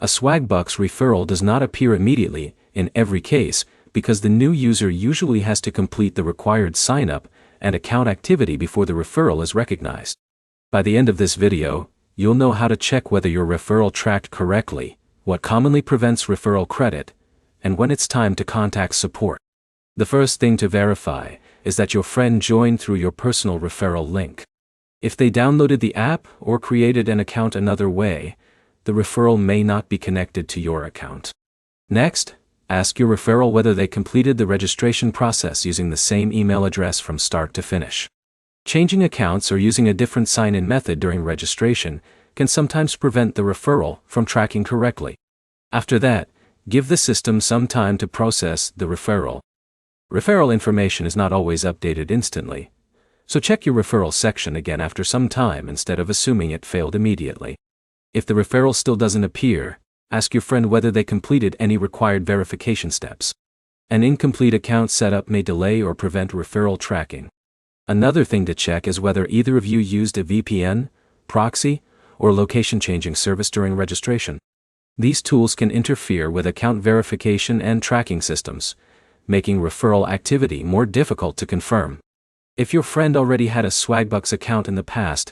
A Swagbucks referral does not appear immediately in every case because the new user usually has to complete the required sign-up and account activity before the referral is recognized. By the end of this video, you'll know how to check whether your referral tracked correctly, what commonly prevents referral credit, and when it's time to contact support. The first thing to verify is that your friend joined through your personal referral link. If they downloaded the app or created an account another way, the referral may not be connected to your account. Next, ask your referral whether they completed the registration process using the same email address from start to finish. Changing accounts or using a different sign-in method during registration can sometimes prevent the referral from tracking correctly. After that, give the system some time to process the referral. Referral information is not always updated instantly, so check your referral section again after some time instead of assuming it failed immediately. If the referral still doesn't appear, ask your friend whether they completed any required verification steps. An incomplete account setup may delay or prevent referral tracking. Another thing to check is whether either of you used a VPN, proxy, or location-changing service during registration. These tools can interfere with account verification and tracking systems, making referral activity more difficult to confirm. If your friend already had a Swagbucks account in the past,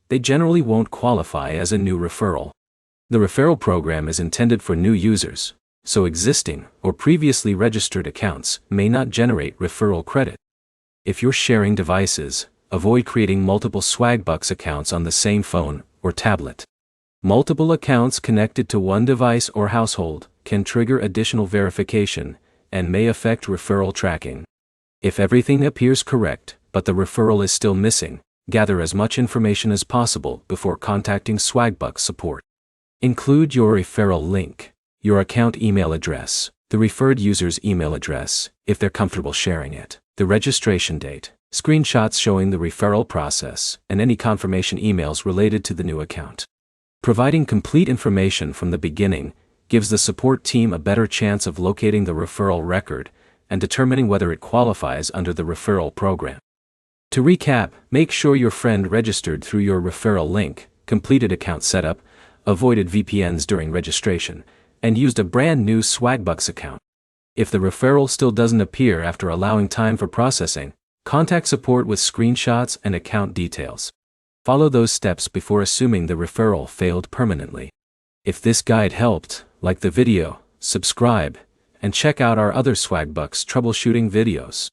they generally won't qualify as a new referral. The referral program is intended for new users, so existing or previously registered accounts may not generate referral credit. If you're sharing devices, avoid creating multiple Swagbucks accounts on the same phone or tablet. Multiple accounts connected to one device or household can trigger additional verification and may affect referral tracking. If everything appears correct, but the referral is still missing, gather as much information as possible before contacting Swagbucks support. Include your referral link, your account email address, the referred user's email address, if they're comfortable sharing it, the registration date, screenshots showing the referral process, and any confirmation emails related to the new account. Providing complete information from the beginning gives the support team a better chance of locating the referral record and determining whether it qualifies under the referral program. To recap, make sure your friend registered through your referral link, completed account setup, avoided VPNs during registration, and used a brand new Swagbucks account. If the referral still doesn't appear after allowing time for processing, contact support with screenshots and account details. Follow those steps before assuming the referral failed permanently. If this guide helped, like the video, subscribe, and check out our other Swagbucks troubleshooting videos.